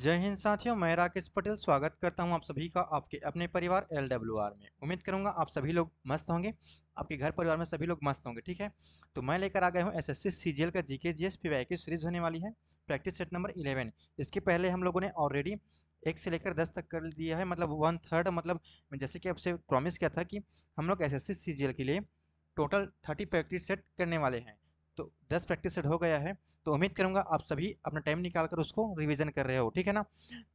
जय हिंद साथियों, मैं राकेश पटेल स्वागत करता हूं आप सभी का आपके अपने परिवार LWR में। उम्मीद करूंगा आप सभी लोग मस्त होंगे, आपके घर परिवार में सभी लोग मस्त होंगे। ठीक है, तो मैं लेकर आ गया हूं एसएससी सीजीएल का जीके जीएस पीवाईक्यू सीरीज होने वाली है, प्रैक्टिस सेट नंबर 11। इसके पहले हम लोगों ने ऑलरेडी 1 से लेकर 10 तक कर दिया है, मतलब 1/3। मतलब मैं जैसे कि आपसे प्रॉमिस किया था कि हम लोग एसएससी सीजीएल के लिए टोटल 30 प्रैक्टिस सेट करने वाले हैं, तो 10 प्रैक्टिस सेट हो गया है। तो उम्मीद करूंगा आप सभी अपना टाइम निकाल कर उसको रिवीजन कर रहे हो, ठीक है ना।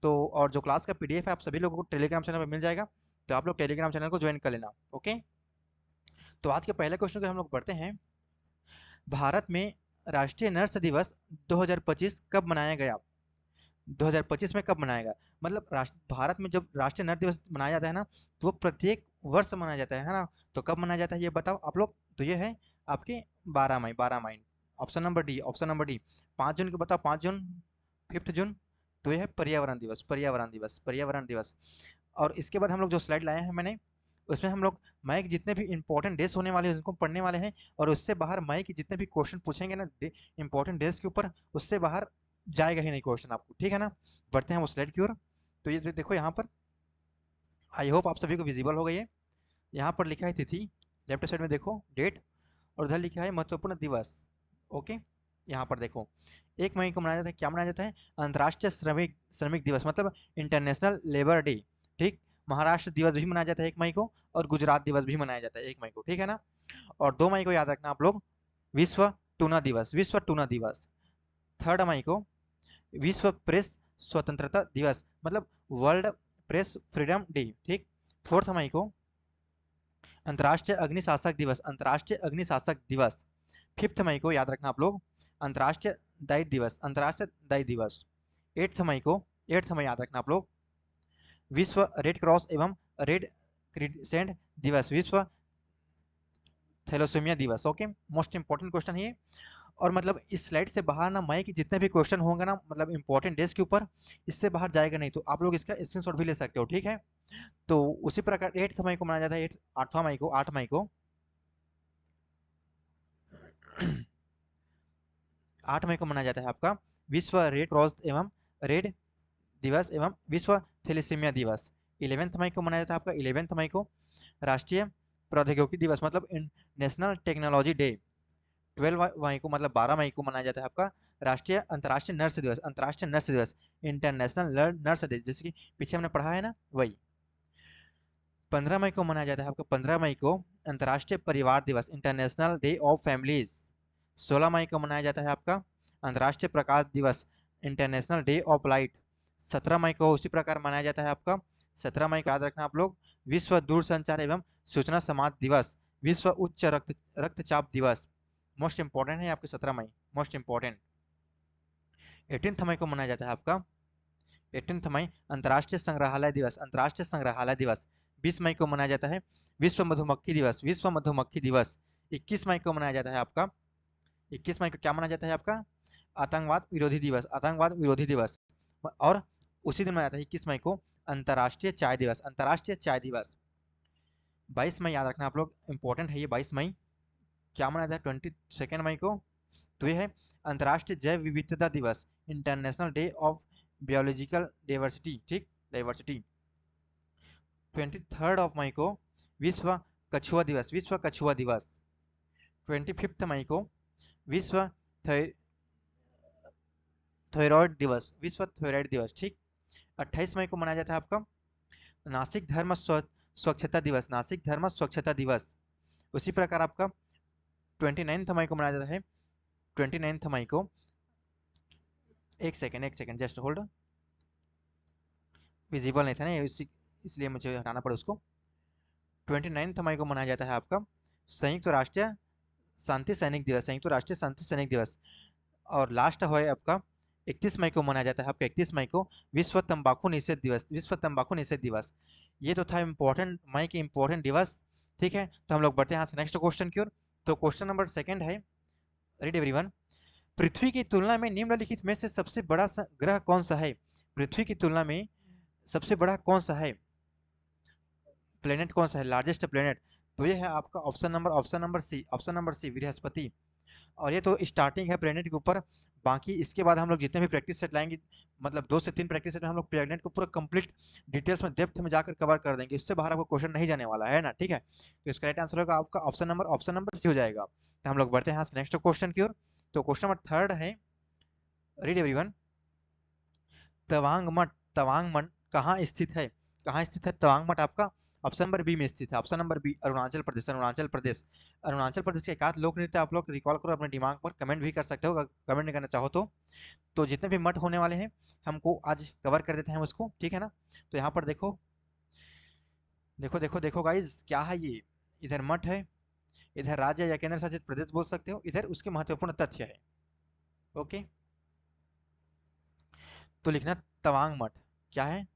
तो और जो क्लास का पीडीएफ है आप सभी लोगों को टेलीग्राम चैनल पर मिल जाएगा, तो आप लोग टेलीग्राम चैनल को ज्वाइन कर लेना। ओके, तो आज के पहले क्वेश्चन को हम लोग पढ़ते हैं। भारत में राष्ट्रीय नर्स दिवस 2025 कब मनाया गया? 2025 में कब मनाएगा? मतलब भारत में जब राष्ट्रीय नर्स दिवस मनाया जाता है ना, तो वो प्रत्येक वर्ष मनाया जाता है ना। तो कब मनाया जाता है ये बताओ आप लोग। तो ये है आपके 12 मई, 12 मई। Option number D, option number D. 5 जून को बताओ, 5 जून, 5 जून। तो ये है पर्यावरण दिवस, पर्यावरण दिवस, पर्यावरण दिवस। और इसके बाद हम लोग जो स्लाइड लाए हैं मैंने, उसमें हम लोग मई के जितने भी इंपॉर्टेंट डेज होने वाले हैं उनको पढ़ने वाले हैं। और उससे बाहर मई के जितने भी क्वेश्चन पूछेंगे ना इंपॉर्टेंट डेज के ऊपर, उससे बाहर जाएगा ही नहीं क्वेश्चन आपको, ठीक है ना। बढ़ते हैं वो स्लाइड की ओर। तो ये देखो यहाँ पर, आई होप आप सभी को विजिबल हो गई है। यहाँ पर लिखा है तिथि, लेफ्ट साइड में देखो डेट, और उधर लिखा है महत्वपूर्ण दिवस। ओके, यहाँ पर देखो 1 मई को मनाया जाता है, क्या मनाया जाता है? अंतर्राष्ट्रीय श्रमिक श्रमिक दिवस, मतलब इंटरनेशनल लेबर डे। ठीक, महाराष्ट्र दिवस भी मनाया जाता है 1 मई को, और गुजरात दिवस भी मनाया जाता है 1 मई को, ठीक है ना। और 2 मई को याद रखना आप लोग, विश्व टूना दिवस, विश्व टूना दिवस। 3 मई को विश्व प्रेस स्वतंत्रता दिवस, मतलब वर्ल्ड प्रेस फ्रीडम डे। ठीक, 4 मई को अंतर्राष्ट्रीय अग्निशासक दिवस, अंतर्राष्ट्रीय अग्निशासक दिवस। 5 मई को याद रखना आप लोग, अंतर्राष्ट्रीय दाई दिवस, अंतर्राष्ट्रीय दाई दिवस। 8 मई को, 8 मई याद रखना आप लोग, विश्व रेड क्रॉस एवं रेड क्रिसेंट दिवस, विश्व थैलेसीमिया दिवस। ओके, मोस्ट इंपॉर्टेंट क्वेश्चन है ये। और मतलब इस स्लाइड से बाहर ना मई के जितने भी क्वेश्चन होंगे ना, मतलब इंपॉर्टेंट डेज के ऊपर, इससे बाहर जाएगा नहीं। तो आप लोग इसका स्क्रीनशॉट भी ले सकते हो, ठीक है। तो उसी प्रकार 8 मई को मनाया जाता है, 8वां मई को, 8 मई को 8 मई को मनाया जाता है आपका विश्व रेड क्रॉस एवं रेड दिवस एवं विश्व थैलेसीमिया दिवस। 11 मई को मनाया जाता है आपका, 11 मई को राष्ट्रीय प्रौद्योगिकी दिवस, मतलब नेशनल टेक्नोलॉजी डे। 12 मई को, मतलब 12 मई को मनाया जाता है आपका राष्ट्रीय अंतर्राष्ट्रीय नर्स दिवस, अंतर्राष्ट्रीय नर्स दिवस, इंटरनेशनल नर्स डे, जैसे कि पीछे हमने पढ़ा है ना वही। 15 मई को मनाया जाता है आपका, 15 मई को अंतर्राष्ट्रीय परिवार दिवस, इंटरनेशनल डे ऑफ फैमिलीज। 16 मई को मनाया जाता है आपका अंतर्राष्ट्रीय प्रकाश दिवस, इंटरनेशनल डे ऑफ लाइट। 17 मई को उसी प्रकार मनाया जाता है आपका, 17 मई को याद रखना आप लोग, विश्व दूरसंचार एवं सूचना समाज दिवस, विश्व उच्च रक्तचाप दिवस। मोस्ट इंपॉर्टेंट है आपके 17 मई, मोस्ट इंपॉर्टेंट। 18 मई को मनाया जाता है आपका, 18 मई अंतर्राष्ट्रीय संग्रहालय दिवस, अंतर्राष्ट्रीय संग्रहालय दिवस। 20 मई को मनाया जाता है विश्व मधुमक्खी दिवस, विश्व मधुमक्खी दिवस। 21 मई को मनाया जाता है आपका, 21 मई को क्या मनाया जाता है आपका? आतंकवाद विरोधी दिवस, आतंकवाद विरोधी दिवस। और उसी दिन मनाया जाता है 21 मई को अंतर्राष्ट्रीय चाय दिवस, अंतर्राष्ट्रीय चाय दिवस। 22 मई याद रखना आप लोग, इंपॉर्टेंट है ये 22 मई। क्या मनाया जाता है 22 मई को? तो ये है अंतर्राष्ट्रीय जैव विविधता दिवस, international day of biological diversity. ठीक, डाइवर्सिटी। 23 मई को विश्व कछुआ दिवस, विश्व कछुआ दिवस। 25 मई को विश्व थायराइड दिवस, विश्व थायराइड दिवस। ठीक, 28 मई को मनाया जाता है आपका नासिक धर्म स्वच्छता दिवस, नासिक धर्म स्वच्छता दिवस। उसी प्रकार आपका 29 मई को मनाया जाता है, 29 मई को, एक सेकेंड, एक सेकेंड, जस्ट होल्ड, विजिबल नहीं था ना इसलिए मुझे हटाना पड़ा उसको। 29 मई को मनाया जाता है आपका संयुक्त राष्ट्रीय शांति सैनिक दिवस, संयुक्त राष्ट्रीय शांति सैनिक दिवस। और लास्ट है आपका 31 मई को मनाया जाता है आपका, 31 मई को विश्व तंबाकू निषेध दिवस, विश्व तंबाकू निषेध दिवस। ये तो था इंपॉर्टेंट मई के इंपॉर्टेंट दिवस, ठीक है। तो हम लोग बढ़ते हैं नेक्स्ट क्वेश्चन की ओर। तो क्वेश्चन नंबर सेकंड है, रीड एवरीवन। पृथ्वी की तुलना में निम्नलिखित में से सबसे बड़ा ग्रह कौन सा है? पृथ्वी की तुलना में सबसे बड़ा कौन सा है, प्लेनेट कौन सा है, लार्जेस्ट प्लेनेट? तो ये है आपका option number C, option number C, Brihaspati. और ये तो स्टार्टिंग है प्लेनेट के ऊपर, बाकी इसके बाद हम लोग जितने भी प्रैक्टिस सेट लाएंगे, मतलब 2 से 3 प्रैक्टिस सेट में हम लोग प्रेग्नेंट को पूरा कंप्लीट डिटेल्स में डेप्थ में जाकर कवर कर देंगे। इससे बाहर आपको क्वेश्चन नहीं जाने वाला है ना, ठीक है। तो इसका राइट आंसर होगा आपका ऑप्शन नंबर सी हो जाएगा। तो हम लोग बढ़ते हैं नेक्स्ट क्वेश्चन की ओर। तो क्वेश्चन नंबर थर्ड है, रीड एवरीवन, तवांग मठ, तवांग मठ कहाँ स्थित है? कहाँ स्थित है तवांग मठ आपका? ऑप्शन नंबर बी में स्थित है। Option number B, Arunachal Pradesh. Arunachal Pradesh, Arunachal Pradesh के एकाध लोक नृत्य आप लोग रिकॉल करो अपने दिमाग पर, कमेंट भी कर सकते हो अगर कमेंट नहीं करना चाहो तो। तो जितने भी मठ होने वाले हैं हमको आज कवर कर देते हैं उसको, ठीक है ना। तो यहाँ पर देखो देखो देखो देखो गाइज, क्या है ये? इधर मठ है, इधर राज्य या केंद्र शासित प्रदेश बोल सकते हो, इधर उसके महत्वपूर्ण तथ्य है। ओके, तो लिखना तवांग मठ क्या है?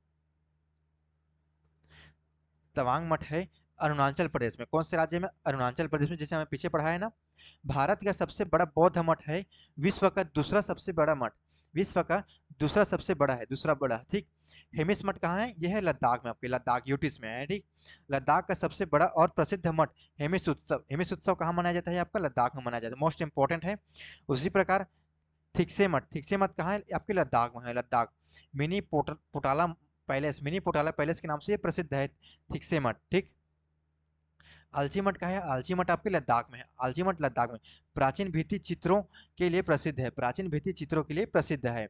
तवांग मठ है अरुणाचल प्रदेश में। कौन से राज्य में? अरुणाचल प्रदेश में, जैसे हमें पीछे पढ़ा है ना। भारत का सबसे बड़ा बौद्ध मठ है, विश्व का दूसरा सबसे बड़ा मठ, विश्व का दूसरा सबसे बड़ा है, दूसरा बड़ा, ठीक। हेमिस मठ कहाँ है? यह है लद्दाख में, आपके लद्दाख यूटीज में है, ठीक। लद्दाख का सबसे बड़ा और प्रसिद्ध मठ हेमिस उत्सव। हेमिस उत्सव कहाँ मनाया जाता है? आपका लद्दाख में मनाया जाता है, मोस्ट इंपॉर्टेंट है। उसी प्रकार थिक्से मठ, थिक्से मठ कहाँ है? आपके लद्दाख में है, लद्दाख। मिनी पोटाला पैलेस, मिनी पोटाला पैलेस के नाम से ये प्रसिद्ध है थिक्से मठ, ठीक। आलची मठ कहाँ है? आलची मठ आपके लद्दाख में है, आलची मठ लद्दाख में। प्राचीन भित्ति चित्रों के लिए प्रसिद्ध है, प्राचीन भित्ति चित्रों के लिए प्रसिद्ध है।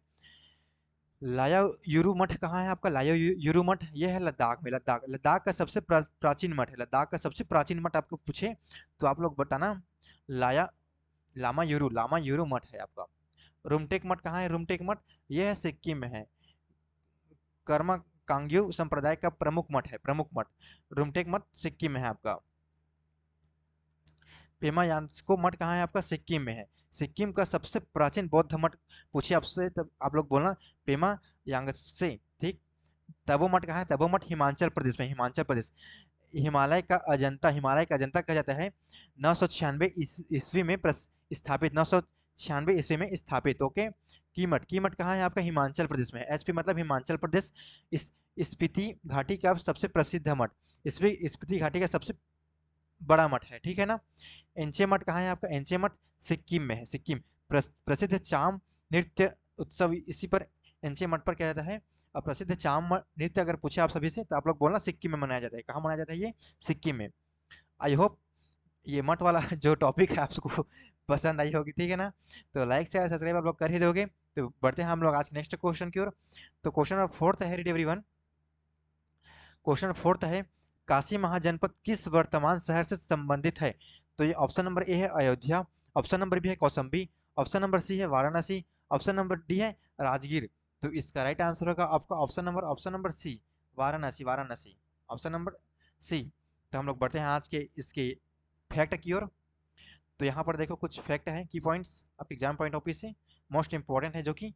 लाया युरु मठ कहाँ है आपका? लाया युरु मठ, ये है लद्दाख में, लद्दाख। लद्दाख का सबसे प्राचीन मठ है, लद्दाख का सबसे प्राचीन मठ आपको पूछे तो आप लोग बताना लाया लामा युरु मठ है आपका। रुमटेक मठ कहाँ है? रुमटेक मठ, यह है सिक्किम में है, कर्मा कांग्यू संप्रदाय का प्रमुख मठ है, प्रमुख मठ। रुमटेक मठ सिक्किम में है आपका। पेमा यांस्को मठ कहाँ है आपका? सिक्किम में है। सिक्किम का सबसे प्राचीन बौद्ध मठ पूछे आपसे तब आप लोग बोलना पेमा यांगसे, ठीक। तबो मठ कहाँ है? तबो मठ हिमाचल प्रदेश में, हिमाचल प्रदेश। हिमालय का अजंता, हिमालय का अजंता कहा जाता है 996 ईस्वी में स्थापित, 996 ईस्वी में स्थापित। ओके, कीमठ, कीमठ कहाँ है आपका? हिमाचल प्रदेश में। एचपी मतलब हिमाचल प्रदेश। इस स्पीति घाटी का सबसे प्रसिद्ध मठ, स्पीति घाटी का सबसे बड़ा मठ है, ठीक है ना। एंचे मठ कहाँ है आपका? एंचे मठ सिक्किम में है, सिक्किम। प्रसिद्ध चाम नृत्य उत्सव इसी पर, एंचे मठ पर क्या जाता है? और प्रसिद्ध चाम नृत्य अगर पूछे आप सभी से तो आप लोग बोलना सिक्किम में मनाया जाता है। कहाँ मनाया जाता है ये? सिक्किम में। आई होप ये मठ वाला जो टॉपिक है आपको पसंद आई होगी, ठीक है ना। तो लाइक शेयर सब्सक्राइब आप लोग कर ही दोगे। तो बढ़ते हैं हम लोग आज के नेक्स्ट क्वेश्चन की ओर। तो क्वेश्चन नंबर फोर्थ है, रीड एवरीवन। क्वेश्चन फोर्थ है, काशी महाजनपद किस वर्तमान शहर से संबंधित है? तो ये ऑप्शन नंबर ए है अयोध्या, ऑप्शन नंबर बी है कौशाम्बी, ऑप्शन नंबर सी है वाराणसी, ऑप्शन नंबर डी है राजगीर। तो इसका राइट आंसर होगा आपका option number C, Varanasi, Varanasi, option number C. तो हम लोग बढ़ते हैं आज के इसके फैक्ट की ओर। तो यहाँ पर देखो कुछ फैक्ट है, की पॉइंट्स आप एग्जाम पॉइंट ऑफ व्यू से मोस्ट इंपॉर्टेंट है, जो कि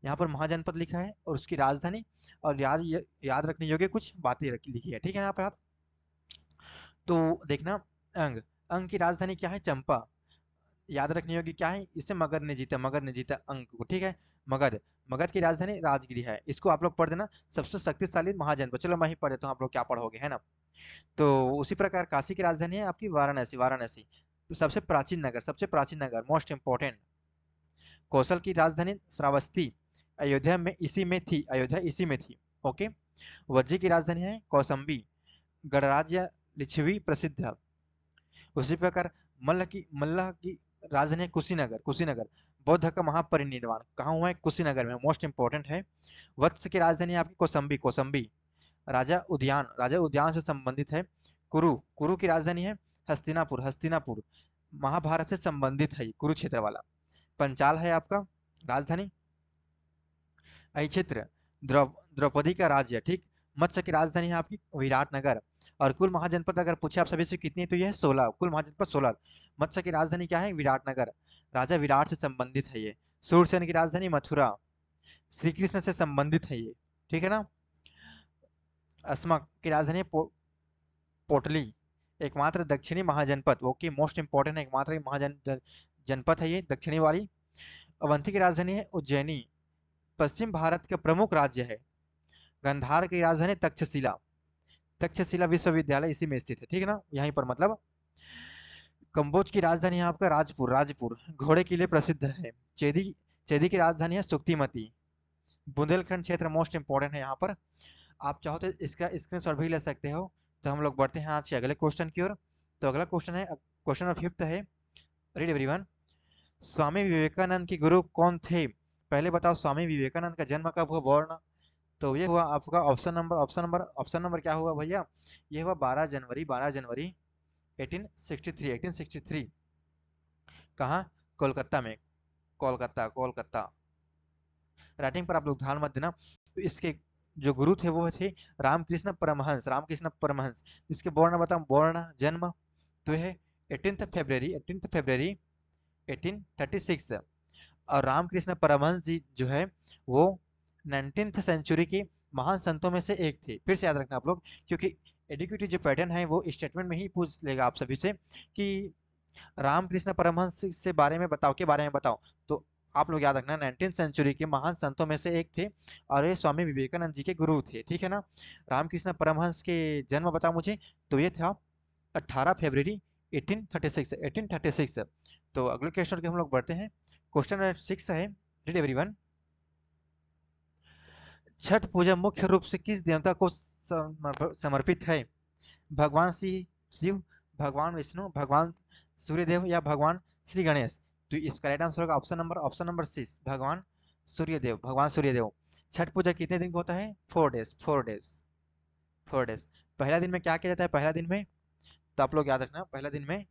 यहाँ पर महाजनपद लिखा है और उसकी राजधानी और याद रखने योग्य कुछ बातें लिखी है, ठीक है ना। यहाँ पर आप तो देखना, अंग, अंग की राजधानी क्या है? चंपा। याद रखने योग्य क्या है? इससे मगध ने जीता, मगध ने जीता अंग को, ठीक है। मगध, मगध की राजधानी राजगिरी है, इसको आप लोग पढ़ देना। सबसे शक्तिशाली महाजनपद, चलो मैं ही पढ़ देता हूँ, आप लोग क्या पढ़ोगे, है ना। तो उसी प्रकार काशी की राजधानी है आपकी वाराणसी, वाराणसी। तो सबसे प्राचीन नगर, सबसे प्राचीन नगर, मोस्ट इंपॉर्टेंट। कौशल की राजधानी श्रावस्ती, अयोध्या में इसी में थी, अयोध्या इसी में थी। ओके। वज्जी की राजधानी है कौशाम्बी, गणराज्य लिच्छवी प्रसिद्ध है। उसी प्रकार मल्ल की राजधानी है कुशीनगर, कुशीनगर। बौद्ध का महापरिनिर्वाण कहाँ हुआ है? कुशीनगर में, मोस्ट इंपॉर्टेंट है। वत्स की राजधानी है आपकी कौशाम्बी, कौशाम्बी। राजा उद्यान, राजा उद्यान से संबंधित है। कुरु, कुरु की राजधानी है हस्तिनापुर, हस्तिनापुर। महाभारत से संबंधित है कुरुक्षेत्र वाला। पंचाल है आपका राजधानी। क्षेत्र, द्रौपदी का राज्य, ठीक। मत्स्य की राजधानी है आपकी विराटनगर। और कुल महाजनपद अगर पूछे आप सभी से कितनी, तो यह है 16, कुल महाजनपद 16। मत्स्य की राजधानी क्या है? विराटनगर। राजा विराट से संबंधित है ये। सूरसेन की राजधानी मथुरा, श्री कृष्ण से संबंधित है ये, ठीक है ना। अस्मा की राजधानी पोटली, एकमात्र दक्षिणी महाजनपद, ओके, मोस्ट इंपॉर्टेंट है, एकमात्र जनपद है ये दक्षिणी वाली। अवंती की राजधानी है उज्जैनी, पश्चिम भारत का प्रमुख राज्य है। गंधार की राजधानी तक्षशिला, तक्षशिला विश्वविद्यालय इसी में स्थित है, ठीक है ना, यहीं पर मतलब। कंबोज की राजधानी है आपका राजपुर, राजपुर। घोड़े के लिए प्रसिद्ध है। चेदी, चेदी की राजधानी है सुक्तिमती। बुंदेलखंड क्षेत्र मोस्ट इंपॉर्टेंट है यहाँ पर। आप चाहो तो इसका स्क्रीनशॉट भी ले सकते हो। तो हम लोग बढ़ते हैं आज के अगले क्वेश्चन की ओर। तो अगला क्वेश्चन है, क्वेश्चन नंबर 5 है। Read everyone. स्वामी विवेकानंद के गुरु कौन थे? पहले बताओ स्वामी विवेकानंद का जन्म कब हुआ, बॉर्न? तो ये हुआ आपका ऑप्शन नंबर क्या हुआ भैया? ये हुआ 12 जनवरी 1863। कहाँ? कोलकाता में। कोलकाता कोलकाता। राइटिंग पर आप लोग ध्यान मत देना। तो इसके जो गुरु थे वो थे रामकृष्ण परमहंस। इसके बोर्न बताओ, बोर्न जन्म तो है 18 फरवरी 1836। और रामकृष्ण परमहंस जी जो है वो 19th सेंचुरी के महान संतों में से एक थे। फिर से याद रखना आप लोग, क्योंकि एडुकेटिव जो पैटर्न है वो स्टेटमेंट में ही पूछ लेगा आप सभी से कि रामकृष्ण परमहंस से बारे में बताओ, के बारे में बताओ। तो आप लोग याद रखना 19th सेंचुरी के महान संतों में से एक थे और ये स्वामी विवेकानंद जी के गुरु थे, ठीक है ना। रामकृष्ण परमहंस के जन्म बताओ मुझे। तो ये था 18 फरवरी 1836। तो अगले क्वेश्चन के हम लोग बढ़ते हैं। क्वेश्चन नंबर 6 है। Read everyone. छठ पूजा मुख्य रूप से किस देवता को समर्पित है? भगवान शिव, भगवान विष्णु, भगवान सूर्यदेव या भगवान श्री गणेश? तो इसका राइट आंसर होगा ऑप्शन नंबर 6, भगवान सूर्यदेव। छठ पूजा कितने दिन का होता है? 4 डेज 4 डेज। पहला दिन में क्या किया जाता है? पहला दिन में तो आप लोग याद रखना, पहला दिन में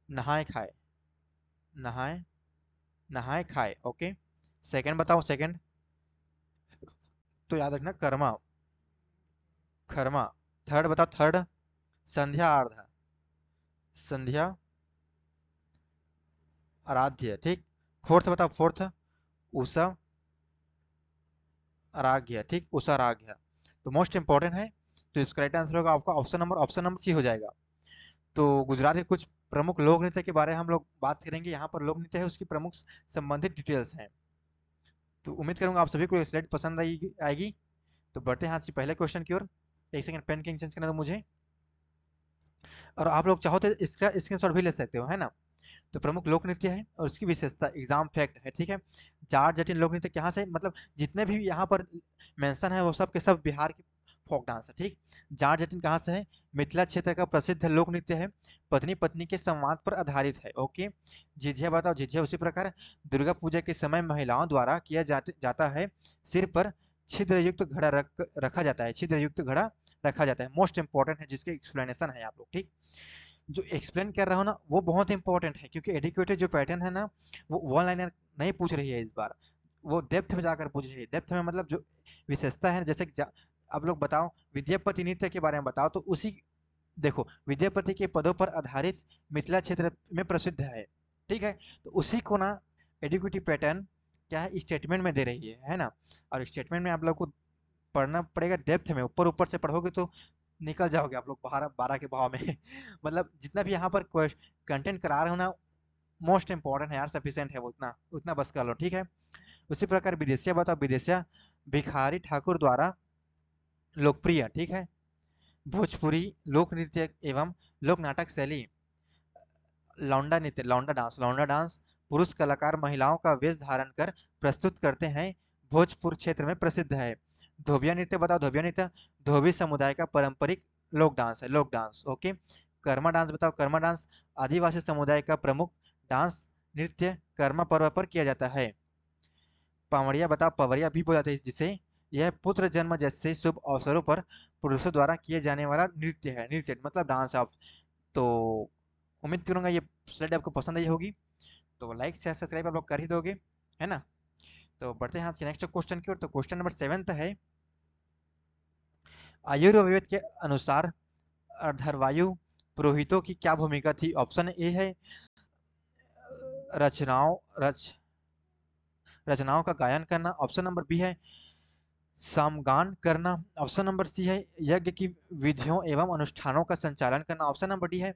नहाए खाए, नहाए नहाए खाए, ओके। सेकंड बताओ, सेकंड तो याद रखना कर्मा, खरमा। थर्ड बताओ, थर्ड संध्या आराधना, संध्या आराध्य, ठीक। फोर्थ बताओ, फोर्थ उषा आराध्य, ठीक, उषा आराध्य। तो मोस्ट इंपॉर्टेंट है। तो इसका राइट आंसर होगा आपका ऑप्शन नंबर सी हो जाएगा। तो गुजरात के कुछ प्रमुख लोक नृत्य के बारे में हम लोग बात करेंगे। यहाँ पर लोक नृत्य है, उसकी प्रमुख संबंधित डिटेल्स हैं। तो उम्मीद करूंगा आप सभी को ये स्लाइड पसंद आएगी। तो बढ़ते हैं आज के पहले क्वेश्चन की ओर। एक सेकंड, पेन किंग चेंज करना दो मुझे। और आप लोग चाहो तो इसका स्क्रीनशॉट भी ले सकते हो, है ना। तो प्रमुख लोक नृत्य है और उसकी विशेषता एग्जाम फैक्ट है, ठीक है। जाट जटिन लोक नृत्य कहाँ से, मतलब जितने भी यहाँ पर मेंशन है वो सब के सब बिहार के फोक डांस है, ठीक। जाट जटिन कहाँ से है? मिथिला क्षेत्र का प्रसिद्ध लोक नृत्य है, पत्नी पत्नी के संवाद पर आधारित है, ओके। झिझिया बताओ, झिझिया उसी प्रकार दुर्गा पूजा के समय महिलाओं द्वारा किया जाता है। सिर पर छिद्र युक्त घड़ा रखा जाता है, छिद्र युक्त घड़ा रखा जाता है। मोस्ट इंपॉर्टेंट है, जिसके एक्सप्लेनेशन है आप लोग, ठीक। जो एक्सप्लेन कर रहा हूँ ना वो बहुत इंपॉर्टेंट है, क्योंकि एडिक्वेटेड जो पैटर्न है ना वो वन लाइनर नहीं पूछ रही है इस बार, वो डेप्थ में जाकर पूछ रही है। डेप्थ में मतलब जो विशेषता है, जैसे कि आप लोग बताओ विद्यापति नृत्य के बारे में बताओ, तो उसी देखो विद्यापति के पदों पर आधारित मिथिला क्षेत्र में प्रसिद्ध है, ठीक है। तो उसी को ना एडिक्वेटिव पैटर्न क्या है, स्टेटमेंट में दे रही है ना। और स्टेटमेंट में आप लोग को पढ़ना पड़ेगा डेप्थ में, ऊपर ऊपर से पढ़ोगे तो निकल जाओगे आप लोग 12 के भाव में मतलब जितना भी यहाँ पर कंटेंट करा रहे हो ना मोस्ट इंपॉर्टेंट है यार, सफिशिएंट है वो, उतना उतना बस कर लो, ठीक है। उसी प्रकार विदेशिया बताओ, विदेशिया भिखारी ठाकुर द्वारा लोकप्रिय, ठीक है, भोजपुरी लोक नृत्य एवं लोक नाटक शैली लौंडा नृत्य, लौंडा डांस पुरुष कलाकार महिलाओं का वेश धारण कर प्रस्तुत करते हैं, भोजपुर क्षेत्र में प्रसिद्ध है। धोबिया नृत्य बताओ, धोबिया नृत्य धोबी समुदाय का पारंपरिक लोक डांस है, लोक डांस, ओके। कर्मा डांस बताओ, कर्मा डांस आदिवासी समुदाय का प्रमुख डांस नृत्य कर्मा पर्व पर किया जाता है। पावड़िया बताओ, पवरिया भी बोला जाता है जिसे, यह पुत्र जन्म जैसे शुभ अवसरों पर पुरुषों द्वारा किए जाने वाला नृत्य है, नृत्य मतलब डांस ऑफ। तो उम्मीद करूंगा ये स्लाइड आपको पसंद आई होगी। तो लाइक शेयर सब्सक्राइब आप लोग कर ही दोगे, है ना। तो बढ़ते हैं आज के नेक्स्ट क्वेश्चन की ओर। तो क्वेश्चन नंबर 7 है। आयुर्वेद के अनुसार अर्धवायु पुरोहितों की क्या भूमिका थी? ऑप्शन ए है रचनाओं रच रचनाओं का गायन करना, ऑप्शन नंबर बी है सामगान करना, ऑप्शन नंबर सी है यज्ञ की विधियों एवं अनुष्ठानों का संचालन करना, ऑप्शन नंबर डी है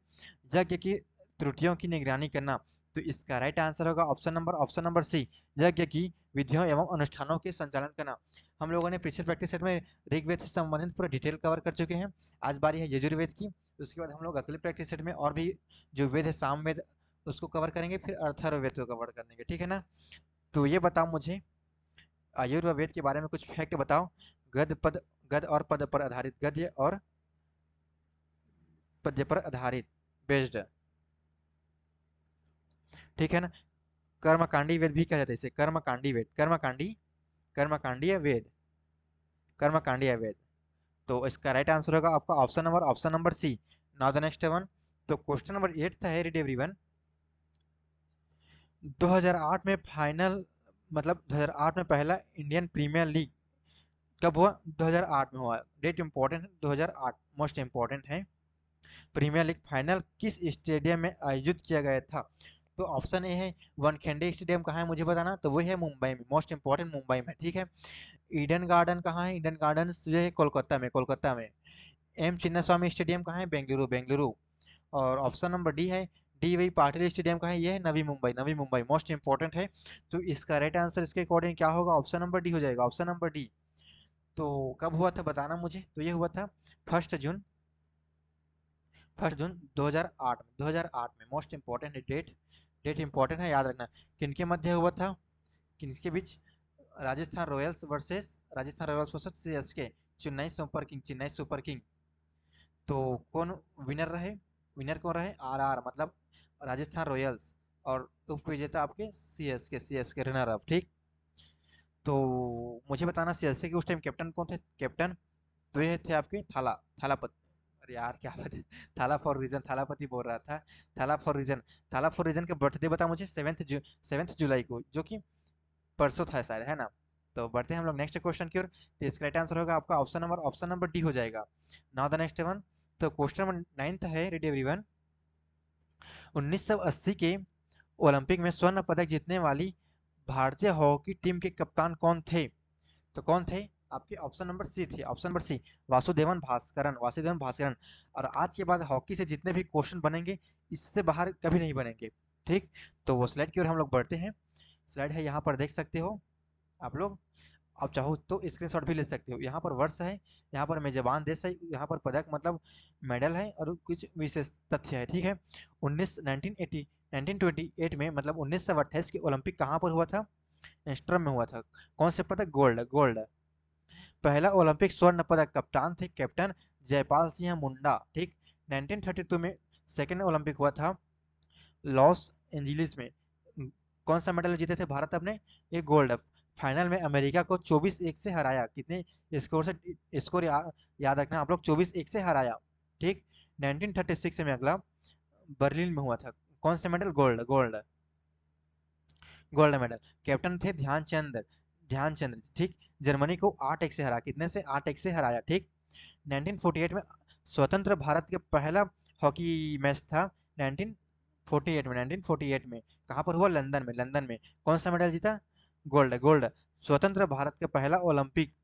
यज्ञ की त्रुटियों की निगरानी करना। तो इसका राइट आंसर होगा ऑप्शन नंबर सी, यज्ञ की विधियों एवं अनुष्ठानों के संचालन करना। हम लोगों ने पिछले प्रैक्टिस सेट में ऋग्वेद से संबंधित पूरा डिटेल कवर कर चुके हैं। आज बारी है यजुर्वेद की। उसके बाद हम लोग अगले प्रैक्टिस सेट में और भी जो वेद है सामवेद उसको कवर करेंगे, फिर अथर्ववेद को कवर करेंगे, ठीक है ना। तो ये बताओ मुझे, आयुर्वेद के बारे में कुछ फैक्ट बताओ। गद पद, गद और पद पर आधारित, गद्य और पद्य पर आधारित, बेस्ड, ठीक है ना। कर्मकांडी वेद भी कहा जाता है इसे, कर्मकांडी वेद, कर्मकांडी, कर्मकांडीय वेद, कर्मकांडीय वेद। तो इसका राइट आंसर होगा आपका option number C. Now the next one. तो क्वेश्चन नंबर 8 था, रीड एवरीवन। 2008 में फाइनल, मतलब 2008 में पहला इंडियन प्रीमियर लीग कब हुआ? 2008 में हुआ। डेट इंपॉर्टेंट है, 2008 मोस्ट इंपॉर्टेंट है। प्रीमियर लीग फाइनल किस स्टेडियम में आयोजित किया गया था? तो ऑप्शन ए है वानखेड़े स्टेडियम, कहाँ है मुझे बताना, तो वो है मुंबई में, मोस्ट इंपॉर्टेंट मुंबई में, ठीक है। ईडन गार्डन कहाँ है? ईडन गार्डन जो है कोलकाता में, कोलकाता में। एम चिन्नास्वामी स्टेडियम कहाँ है? बेंगलुरु, बेंगलुरु। और ऑप्शन नंबर डी है, डी वही पाटिल स्टेडियम कहाँ है? ये है नवी मुंबई, नवी मुंबई, मोस्ट इंपॉर्टेंट है। तो इसका राइट आंसर इसके अकॉर्डिंग क्या होगा? ऑप्शन नंबर डी हो जाएगा, ऑप्शन नंबर डी। तो कब हुआ था बताना मुझे, तो ये हुआ था 1 जून, 1 जून 2008 में, 2008 में, मोस्ट इंपॉर्टेंट है डेट, डेट इंपॉर्टेंट है, याद रखना। किनके मध्य हुआ था, किनके बीच? Rajasthan Royals versus CSK, Chennai super king, Chennai super king. तो कौन विनर रहे? विनर कौन रहे? आरआर, मतलब राजस्थान रॉयल्स। और उप विजेता आपके सीएसके, सीएसके रनर अप, ठीक। तो मुझे बताना सीएसके के उस टाइम कैप्टन कौन थे? कैप्टन तो ये थे आपके थाला, थालापति। अरे यार क्या बात है, थाला फॉर रीजन, थालापति बोल रहा था। थाला फॉर रीजन, थाला फॉर रीजन का बर्थडे बता मुझे, 7 जुलाई को, जो कि परसों था शायद, है ना। तो बढ़ते हैं हम लोग नेक्स्ट क्वेश्चन की ओर। तो इसका राइट आंसर होगा आपका ऑप्शन नंबर डी हो जाएगा। Now the next one. तो क्वेश्चन नंबर 9 है, रेडी एवरीवन। 1980 के ओलंपिक में स्वर्ण पदक जीतने वाली भारतीय हॉकी टीम के कप्तान कौन थे? तो कौन थे? आपके ऑप्शन नंबर सी थे, option number C, Vasudevan Bhaskaran, Vasudevan Bhaskaran. और आज के बाद हॉकी से जितने भी क्वेश्चन बनेंगे, इससे बाहर कभी नहीं बनेंगे, ठीक। तो वो स्लाइड की ओर हम लोग बढ़ते हैं। स्लाइड है, यहाँ पर देख सकते हो आप लोग। आप चाहो तो स्क्रीनशॉट भी ले सकते हो। यहाँ पर वर्ष है, यहाँ पर मेजबान देश है, यहाँ पर पदक मतलब मेडल है, और कुछ विशेष तथ्य है, ठीक है। 1928 में, मतलब 1928 के ओलंपिक कहाँ पर हुआ था? एम्स्टर्डम में हुआ था। कौन से पदक? Gold, gold. पहला ओलंपिक स्वर्ण पदक, कप्तान थे कैप्टन जयपाल सिंह मुंडा, ठीक। 1932 में सेकेंड ओलंपिक हुआ था लॉस एंजिलिस में। कौन सा मेडल जीते थे भारत अपने? ये गोल्ड। फाइनल में अमेरिका को 24-1 से हराया, कितने स्कोर से? स्कोर याद रखना आप लोग, 24-1 से हराया, ठीक। 1936 में अगला बर्लिन में हुआ था। कौन सा medal? Gold, gold, gold medal. Captain थे ध्यानचंद, ध्यानचंद, ठीक। जर्मनी को 8-1 से हरा, कितने से? 8-1 से हराया, ठीक। 1948 में स्वतंत्र भारत का पहला हॉकी मैच था। 1948 में, 1948 में कहाँ पर हुआ? लंदन में, लंदन में। कौन सा मेडल जीता? Gold, gold. स्वतंत्र भारत का पहला ओलंपिक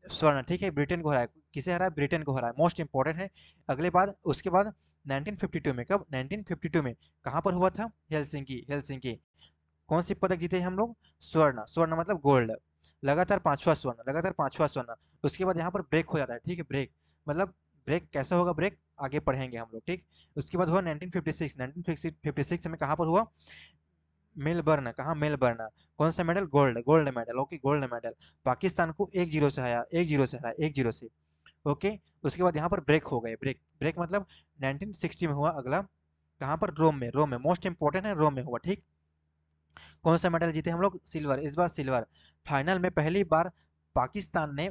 स्वर्ण, ठीक है। ब्रिटेन को हराया, किसे हराया? ब्रिटेन को हराया, मोस्ट इंपॉर्टेंट है। अगले बाद उसके बाद 1952 में, कब? 1952 में कहाँ पर हुआ था? Helsinki, Helsinki. कौन सी पदक जीते हम लोग? स्वर्ण, स्वर्ण मतलब गोल्ड। लगातार पांचवा स्वर्ण, लगातार पांचवा स्वर्ण। उसके बाद यहाँ पर ब्रेक हो जाता है, ठीक है, ब्रेक। मतलब ब्रेक कैसा होगा? ब्रेक आगे पढ़ेंगे हम लोग, ठीक। उसके बाद हुआ 1956, 1956 में कहाँ पर हुआ? मेलबर्न, कहाँ? मेलबर्न। कौन सा medal? Gold, gold medal, okay, gold medal. Pakistan को 1-0 से हराया, 1-0 से हराया, 1-0 से, ओके। उसके बाद यहाँ पर ब्रेक हो गए, ब्रेक, ब्रेक मतलब 1960 में हुआ अगला। कहाँ पर? रोम में, रोम में, मोस्ट इंपॉर्टेंट है, रोम में हुआ, ठीक। कौन सा मेडल जीते हम लोग? सिल्वर, इस बार सिल्वर। फाइनल में पहली बार पाकिस्तान ने,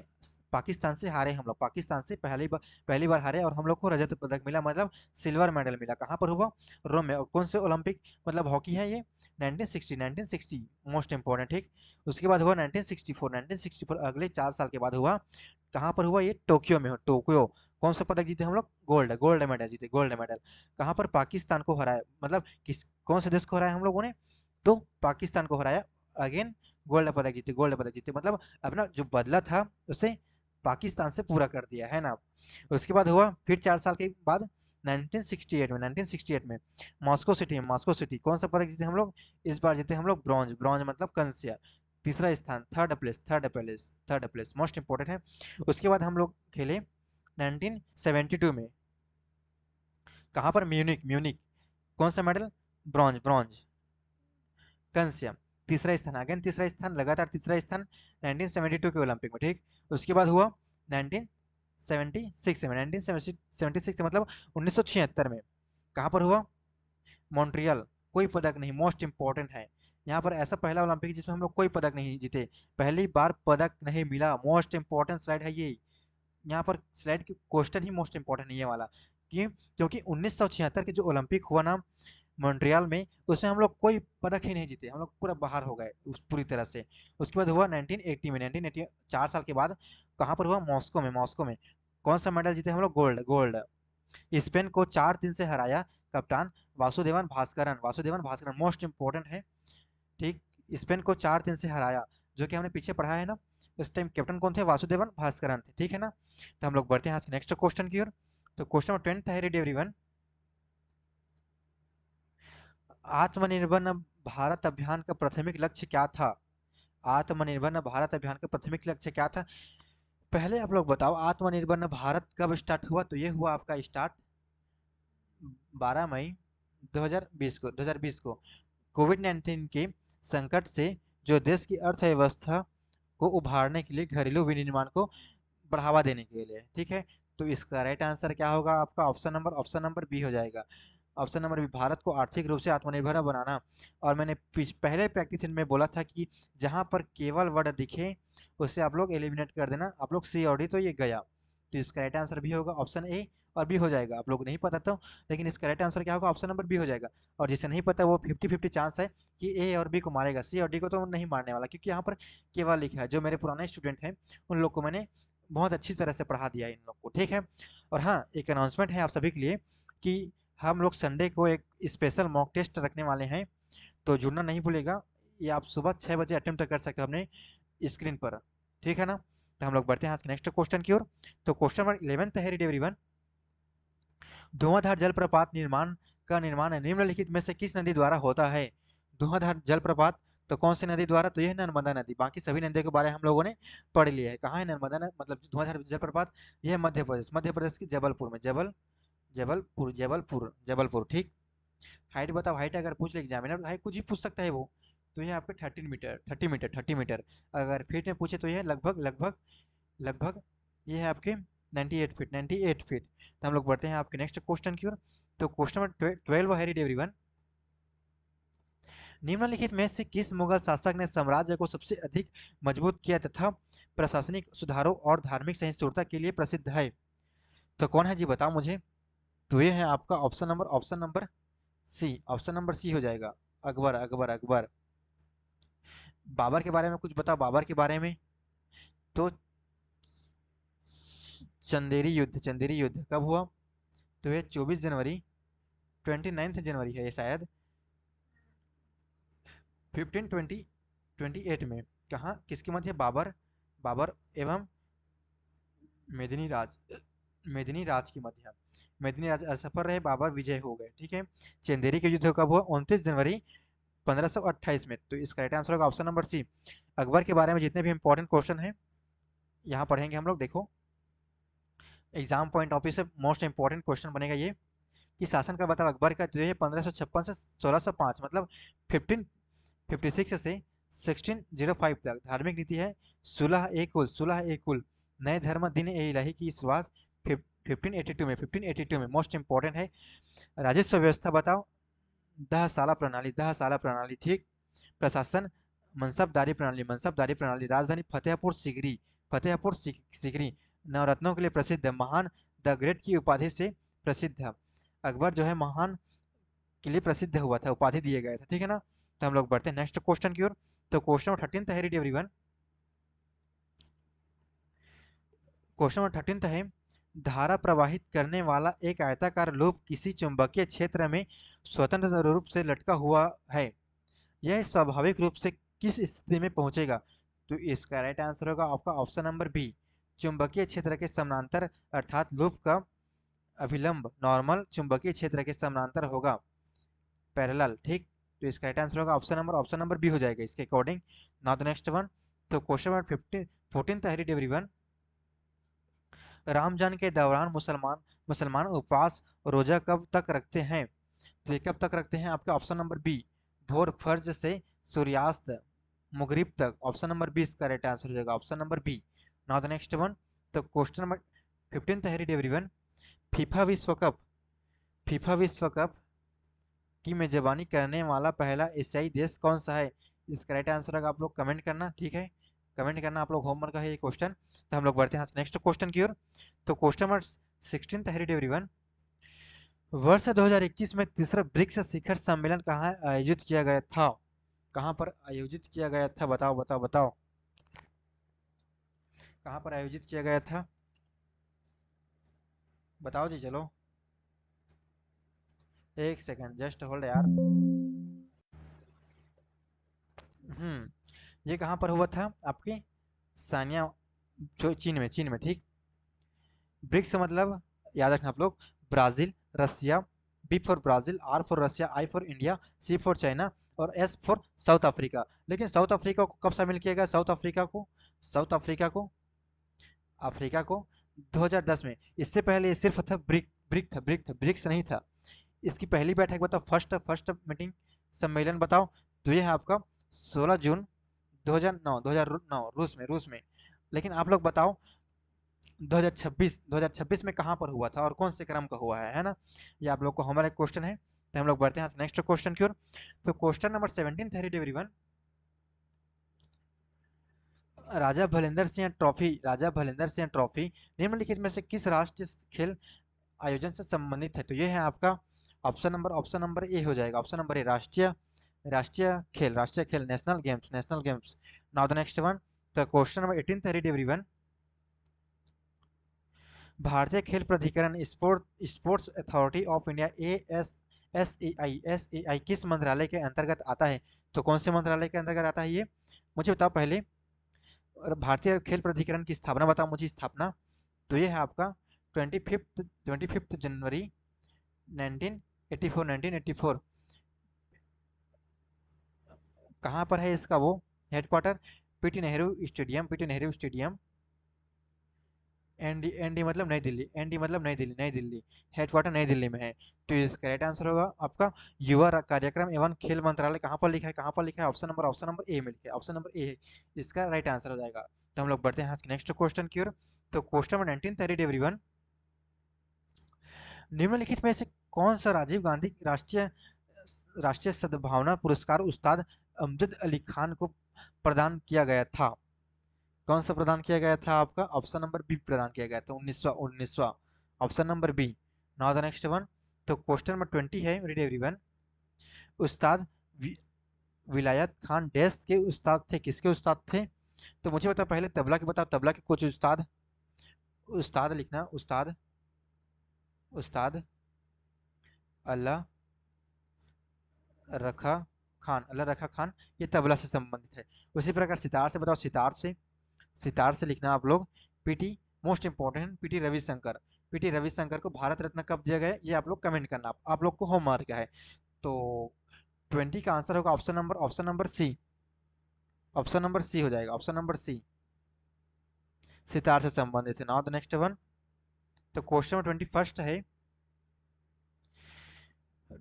पाकिस्तान से हारे हम लोग, पाकिस्तान से पहली बार हारे, और हम लोग को रजत पदक मिला, मतलब सिल्वर मेडल मिला। कहाँ पर हुआ? रोम में। और कौन से ओलंपिक, मतलब हॉकी है ये? 1960, 1960, मोस्ट इंपॉर्टेंट, ठीक। उसके बाद हुआ 1964, 1964 अगले 4 साल के बाद हुआ। कहाँ पर हुआ ये? टोक्यो में हो, टोक्यो। कौन सा पदक जीते हम लोग? गोल्ड, गोल्ड मेडल जीते, गोल्ड मेडल। कहाँ पर? पाकिस्तान को हराया, मतलब किस, कौन से देश को हराया हम लोगों ने? तो पाकिस्तान को हराया। अगेन गोल्ड पदक जीते, गोल्ड पदक जीते, मतलब अपना जो बदला था उसे पाकिस्तान से पूरा कर दिया, है ना। उसके बाद हुआ फिर 4 साल के बाद 1968 में, 1968 में मॉस्को सिटी, मॉस्को सिटी। कौन सा पदक जीते हम लोग? इस बार जीते हम लोग ब्रॉन्ज, ब्रॉन्ज मतलब कंस्य, तीसरा स्थान, third place, third place, third place, most important है। उसके बाद हम लोग खेले 1972 में, कहाँ पर? Munich, Munich. कौन सा मेडल? Bronze, bronze, कंस्य। तीसरा स्थान, अगेन तीसरा स्थान, लगातार तीसरा स्थान 1972 के ओलंपिक में, ठीक। उसके बाद हुआ 1976 में, 1976 मतलब 1976 में। कहाँ पर हुआ? मॉन्ट्रियल। कोई पदक नहीं, मोस्ट इंपॉर्टेंट है। यहाँ पर ऐसा पहला ओलंपिक जिसमें हम लोग कोई पदक नहीं जीते, पहली बार पदक नहीं मिला। मोस्ट इंपॉर्टेंट स्लाइड है ये। यहाँ पर स्लाइड की क्वेश्चन ही मोस्ट इंपॉर्टेंट है ये वाला। क्यों? क्योंकि 1976 के जो ओलंपिक हुआ ना मॉन्ट्रियल में, उसमें हम लोग कोई पदक ही नहीं जीते, हम लोग पूरा बाहर हो गए उस पूरी तरह से। उसके बाद हुआ 1980 में, 1980 4 साल के बाद। कहाँ पर हुआ? मॉस्को में, मॉस्को में। कौन सा मेडल जीते हम लोग? Gold, gold. स्पेन को 4-3 से हराया। कप्तान वासुदेवन भास्करन, वासुदेवन भास्करन मोस्ट इंपॉर्टेंट है, ठीक। स्पेन को 4-3 से हराया, जो कि हमने पीछे पढ़ा है ना। उस टाइम कैप्टन कौन थे? वासुदेवन भास्करन थे, ठीक है ना। तो हम लोग बढ़ते हैं आज के नेक्स्ट क्वेश्चन की ओर। तो क्वेश्चन नंबर 10 है, रीड एवरीवन। आत्मनिर्भर भारत अभियान का प्राथमिक लक्ष्य क्या था? आत्मनिर्भर भारत अभियान का प्राथमिक लक्ष्य क्या था? पहले आप लोग बताओ, आत्मनिर्भर भारत कब स्टार्ट हुआ? तो ये हुआ आपका स्टार्ट 12 मई 2020 को। कोविड 19 के संकट से जो देश की अर्थव्यवस्था को उभारने के लिए, घरेलू विनिर्माण को बढ़ावा देने के लिए, ठीक है। तो इसका राइट आंसर क्या होगा आपका? ऑप्शन नंबर बी हो जाएगा। ऑप्शन नंबर बी, भारत को आर्थिक रूप से आत्मनिर्भर बनाना। और मैंने पहले प्रैक्टिस में बोला था कि जहां पर केवल वर्ड दिखे उसे आप लोग एलिमिनेट कर देना। आप लोग सी और डी, तो ये गया। तो इसका राइट आंसर भी होगा ऑप्शन ए और बी हो जाएगा। आप लोग नहीं पता तो, लेकिन इसका राइट आंसर क्या होगा? ऑप्शन नंबर बी हो जाएगा। और जिसे नहीं पता वो 50-50 चांस है कि ए और बी को मारेगा, सी और डी को तो नहीं मारने वाला, क्योंकि यहाँ पर केवल लिखा है। जो मेरे पुराने स्टूडेंट हैं उन लोग को मैंने बहुत अच्छी तरह से पढ़ा दिया है इन लोग को, ठीक है। और हाँ, एक अनाउंसमेंट है आप सभी के लिए कि हम लोग संडे को एक स्पेशल मॉक टेस्ट रखने वाले हैं, तो जुड़ना नहीं भूलेगा। ये आप सुबह 6 बजे अटेम्प्ट कर सकते हो अपने स्क्रीन पर, ठीक है ना। तो हम लोग बढ़ते हैं आज के नेक्स्ट क्वेश्चन की ओर। तो क्वेश्चन नंबर 11 है, रीड एवरीवन। धुआंधार जलप्रपात निर्माण निम्नलिखित में से किस नदी द्वारा होता है? धुआंधार जलप्रपात, तो कौन सी नदी द्वारा? तो यह है नर्मदा नदी। बाकी सभी नदियों के बारे में हम लोगों ने पढ़ लिया है। कहाँ है नर्मदा नदी, मतलब धुआंधार जलप्रपात? यह मध्य प्रदेश, मध्य प्रदेश की जबलपुर में। जबलपुर, ठीक। हाइट बताओ, हाइट अगर पूछ ले एग्जामिनर, हाइट कुछ ही पूछ सकता है वो। तो ये आपके 13 मीटर, 30 मीटर, 30 मीटर। अगर फीट में पूछे तो ये लगभग लगभग लगभग ये है आपके 98 फीट, 98 फीट। तो हम लोग बढ़ते हैं आपके नेक्स्ट क्वेश्चन की ओर। तो क्वेश्चन नंबर 12 है, रीड एवरीवन। निम्नलिखित में से किस मुगल शासक ने साम्राज्य को सबसे अधिक मजबूत किया तथा प्रशासनिक सुधारों और धार्मिक सहिष्णुता के लिए प्रसिद्ध है? तो कौन है जी, बताओ मुझे। तो ये है आपका option number C, option number C हो जाएगा। अकबर, अकबर, अकबर। बाबर के बारे में कुछ बताओ, बाबर के बारे में। तो चंदेरी युद्ध कब हुआ? तो ये 24 जनवरी, 29 जनवरी है ये शायद, 1528 में। कहाँ, किसके मध्य? बाबर, बाबर एवं मेदिनी राज की मध्य। मेदिनी राज असफल रहे, बाबर विजय हो गए, ठीक है। चंदेरी के युद्ध कब हुआ? 29 जनवरी 1528 में। तो इसका राइट आंसर होगा ऑप्शन नंबर सी। अकबर के बारे में जितने भी इंपॉर्टेंट क्वेश्चन है यहाँ पढ़ेंगे हम लोग। देखो, एग्जाम पॉइंट ऑफ व्यू से मोस्ट इंपॉर्टेंट क्वेश्चन बनेगा ये कि शासन का बताओ अकबर का। तो ये 1556 से 1605, मतलब 1556 से 1605 तक। धार्मिक नीति है सुलह-ए-कुल, नए धर्म दिन-ए-इलाही की शुरुआत 1582 में, मोस्ट इंपॉर्टेंट है। राजस्व व्यवस्था बताओ। दह साला प्रणाली, ठीक। प्रशासन मनसबदारी प्रणाली। राजधानी फतेहपुर सीकरी नवरत्नों के लिए प्रसिद्ध है। महान द ग्रेट की उपाधि से प्रसिद्ध है। अकबर जो है महान के लिए प्रसिद्ध हुआ था, उपाधि दिए गए थे, ठीक है ना। तो हम लोग बढ़ते हैं नेक्स्ट क्वेश्चन की ओर। तो क्वेश्चन नंबर 13 है, रीड एवरीवन। क्वेश्चन नंबर 13 है, धारा प्रवाहित करने वाला एक आयताकार लूप किसी चुंबकीय क्षेत्र में स्वतंत्र रूप से लटका हुआ है, यह स्वाभाविक रूप से किस स्थिति में पहुंचेगा? तो इसका राइट आंसर होगा आपका ऑप्शन नंबर बी, चुंबकीय क्षेत्र के समानांतर, अर्थात लूप का अभिलंब नॉर्मल चुंबकीय क्षेत्र के समानांतर होगा, पैरेलल, ठीक। तो इसका राइट आंसर होगा ऑप्शन नंबर बी हो जाएगा इसके according. Now the next one. तो क्वेश्चन नंबर 14 है, रीड एवरीवन। रमजान के दौरान मुसलमान उपवास रोजा कब तक रखते हैं? तो ये कब तक रखते हैं? आपका ऑप्शन नंबर बी, भोर फर्ज से सूर्यास्त मुगरिब तक। ऑप्शन नंबर बी इसका राइट आंसर हो जाएगा, option number B. Now the next one. तो क्वेश्चन नंबर 15 है रीड एवरीवन। फीफा विश्व कप, फीफा विश्व कप की मेजबानी करने वाला पहला एशियाई देश कौन सा है? इसका राइट आंसर अगर आप लोग कमेंट करना, ठीक है, कमेंट करना, आप लोग होमवर्क है ये क्वेश्चन। तो हम लोग बढ़ते हैं नेक्स्ट क्वेश्चन की ओर। तो क्वेश्चन नंबर 16 है रीड एवरीवन। वर्ष 2021 में तीसरा ब्रिक्स शिखर सम्मेलन कहाँ आयोजित किया गया था? कहाँ पर आयोजित किया गया था? बताओ बताओ बताओ, कहाँ पर आयोजित किया गया था? बताओ जी, चलो एक सेकंड जस्ट होल्ड यार। ये कहाँ पर हुआ था आपके? सानिया, जो चीन में, चीन में, ठीक। ब्रिक्स मतलब याद रखना आप लोग, Brazil, Russia, B for Brazil, R for Russia, I for India, C for China और एस फॉर साउथ अफ्रीका। लेकिन साउथ अफ्रीका को कब शामिल किया गया? साउथ अफ्रीका को, साउथ अफ्रीका को, अफ्रीका को 2010 में। इससे पहले ये सिर्फ था ब्रिक्स नहीं था। इसकी पहली बैठक बताओ, फर्स्ट फर्स्ट मीटिंग, सम्मेलन बताओ। तो ये है आपका 16 जून 2009 रूस में। लेकिन आप लोग बताओ 2026 में कहाँ पर हुआ था और कौन से क्रम का हुआ है ना? ये आप लोग को हमारा एक क्वेश्चन है। तो हम लोग बढ़ते हैं नेक्स्ट क्वेश्चन की ओर। तो क्वेश्चन नंबर 17 है एवरीवन। राजा भलेंद्र सिंह ट्रॉफी निम्नलिखित में से किस राष्ट्रीय खेल आयोजन से संबंधित है? तो ये है आपका ऑप्शन नंबर ए हो जाएगा, ऑप्शन नंबर ए, राष्ट्रीय खेल, national games. Now the next one. तो क्वेश्चन नंबर 18 है एवरीवन। भारतीय खेल प्राधिकरण sports authority of India S A I किस मंत्रालय के अंतर्गत आता है? तो कौन से मंत्रालय के अंतर्गत आता है ये मुझे बताओ पहले। और भारतीय खेल प्राधिकरण की स्थापना बताओ मुझे, स्थापना। तो ये है आपका 25 जनवरी 1984। कहाँ पर है इसका वो headquarter? PT Nehru stadium. ND मतलब नई दिल्ली, नई दिल्ली। हेडक्वार्टर नई दिल्ली में है। तो इसका राइट आंसर होगा आपका कार्यक्रम एवं खेल मंत्रालय। कहाँ पर लिखा है, कहाँ पर लिखा है? ऑप्शन नंबर ए में लिखा है, ऑप्शन नंबर ए इसका राइट आंसर हो जाएगा। तो हम लोग बढ़ते हैं नेक्स्ट क्वेश्चन की ओर। तो क्वेश्चन नंबर 19 एवरीवन। निम्नलिखित में से कौन सा राजीव गांधी राष्ट्रीय राष्ट्रीय सद्भावना पुरस्कार उस्ताद अमजद अली खान को प्रदान किया गया था? कौन सा प्रदान किया गया था आपका? ऑप्शन नंबर बी प्रदान किया गया था, 1900। Option number B. Now the next one. तो क्वेश्चन नंबर 20 है रीड एवरीवन। उस्ताद वि, विलायत खान डैश के उस्ताद थे, किसके उस्ताद थे? तो मुझे बताओ पहले तबला के, बताओ तबला के कुछ उस्ताद। उस्ताद लिखना, उस्ताद, उस्ताद अल्लाह रखा अल्लाह रखा खान, ये तबला से संबंधित है। उसी प्रकार सितार से बताओ, सितार से लिखना आप लोग PT, most important PT Ravishankar. PT Ravishankar को भारत रत्न कब दिया गया ये आप लोग कमेंट करना, आप लोग को होमवर्क है। तो 20 का आंसर होगा option number C, option number C हो जाएगा, ऑप्शन नंबर सी, सितार से संबंधित है। Now the next one. तो क्वेश्चन नंबर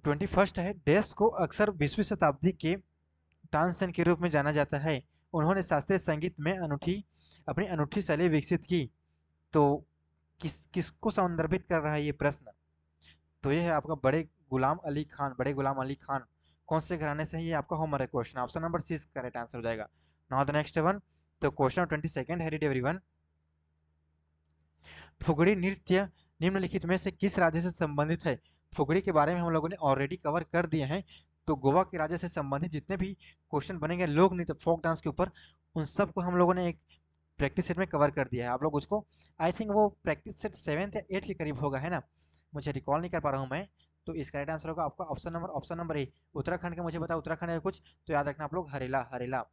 21 है देश को अक्सर 20वीं शताब्दी के तानसेन के रूप में जाना जाता है। उन्होंने शास्त्रीय संगीत में अपनी अनूठी शैली विकसित की। तो किसको संदर्भित कर रहा है ये प्रश्न? तो ये है आपका बड़े गुलाम अली खान। कौन से घराने से है ये आपका homework question, option number C correct answer हो जाएगा। Now the next one. तो क्वेश्चन 22 है रीड एवरीवन। फुगड़ी नृत्य निम्नलिखित में से किस राज्य से संबंधित है? फुगड़ी के बारे में हम लोगों ने ऑलरेडी कवर कर दिए हैं। तो गोवा के राज्य से संबंधित जितने भी क्वेश्चन बनेंगे लोक नृत्य फोक डांस के ऊपर, उन सबको हम लोगों ने एक प्रैक्टिस सेट में कवर कर दिया है। आप लोग उसको, आई थिंक वो प्रैक्टिस सेट 7 या 8 के करीब होगा, है ना? मुझे रिकॉल नहीं कर पा रहा हूँ मैं। तो इसका राइट आंसर होगा आपका ऑप्शन नंबर ए। उत्तराखंड का मुझे बताओ, उत्तराखंड का कुछ तो याद रखना आप लोग, हरेला हरेला।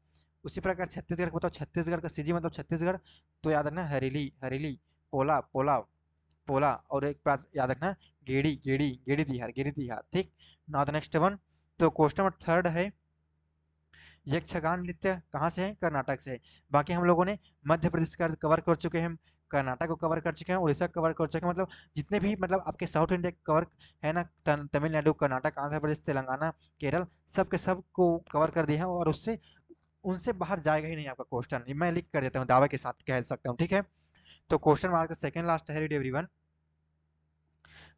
उसी प्रकार छत्तीसगढ़ को बताओ, छत्तीसगढ़ का सीजी मतलब छत्तीसगढ़, तो याद रखना हरेली हरेली। पोला पोला पोला। और एक बात याद रखना, गेड़ी तिहार, ठीक। Now the next one. तो क्वेश्चन नंबर 3 है, यक्षगान नृत्य कहाँ से है? कर्नाटक से है। बाकी हम लोगों ने मध्य प्रदेश का कवर कर चुके हैं, कर्नाटक को कवर कर चुके हैं, उड़ीसा कवर कर चुके हैं, मतलब जितने भी मतलब आपके साउथ इंडिया कवर है ना, तमिलनाडु, कर्नाटक, आंध्र प्रदेश, तेलंगाना, केरल, सब के सब को कवर कर दिए हैं। और उससे उनसे बाहर जाएगा ही नहीं आपका क्वेश्चन, मैं लिख कर देता हूँ, दावे के साथ कह सकता हूँ, ठीक है। तो क्वेश्चन मार्क सेकंड लास्ट है, रेडी एवरीवन।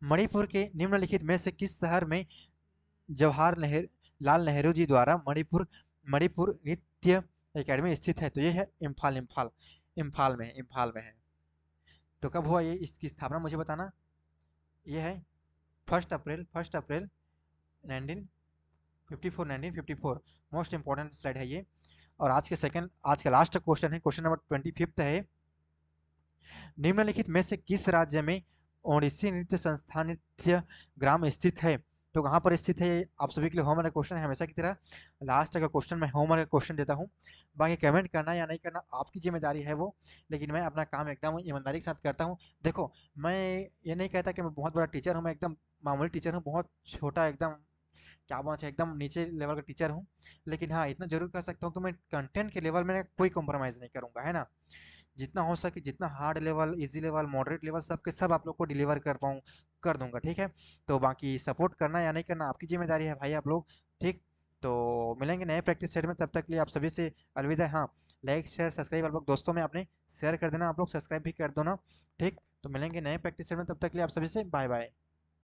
मणिपुर के निम्नलिखित में से किस शहर में जवाहर लाल नेहरू जी द्वारा मणिपुर मणिपुर नृत्य एकेडमी स्थित है? तो ये है इम्फाल, इम्फाल में है। तो कब हुआ ये इसकी स्थापना, मुझे बताना। ये है 1 अप्रैल 1954, 1954। मोस्ट इंपॉर्टेंट स्लाइड है ये। और आज का लास्ट क्वेश्चन है, क्वेश्चन नंबर 25 है। निम्नलिखित में से किस राज्य में ओडिसी नृत्य संस्थान नृत्य ग्राम स्थित है? तो कहाँ पर स्थित है? आप सभी के लिए होमवर्क क्वेश्चन है, हमेशा की तरह लास्ट का क्वेश्चन मैं होमवर्क क्वेश्चन देता हूँ। बाकी कमेंट करना या नहीं करना आपकी जिम्मेदारी है वो, लेकिन मैं अपना काम एकदम ईमानदारी के साथ करता हूँ। देखो, मैं ये नहीं कहता कि मैं बहुत बड़ा टीचर हूँ, मैं एकदम मामूली टीचर हूँ, बहुत छोटा, एकदम क्या बोलना चाहिए, एकदम नीचे लेवल का टीचर हूँ। लेकिन हाँ, इतना जरूर कर सकता हूँ कि मैं कंटेंट के लेवल में कोई कॉम्प्रोमाइज़ नहीं करूँगा, है ना। जितना हो सके, जितना hard level, easy level, moderate level, सब के सब आप लोग को डिलीवर कर पाऊँ, कर दूंगा, ठीक है। तो बाकी सपोर्ट करना या नहीं करना आपकी जिम्मेदारी है भाई, आप लोग, ठीक। तो मिलेंगे नए प्रैक्टिस सेट में, तब तक के लिए आप सभी से अलविदा। हाँ, लाइक शेयर सब्सक्राइब आप लोग दोस्तों में अपने शेयर कर देना, आप लोग सब्सक्राइब भी कर दो ना, ठीक। तो मिलेंगे नए प्रैक्टिस सेट में, तब तक के लिए आप सभी से बाय बाय।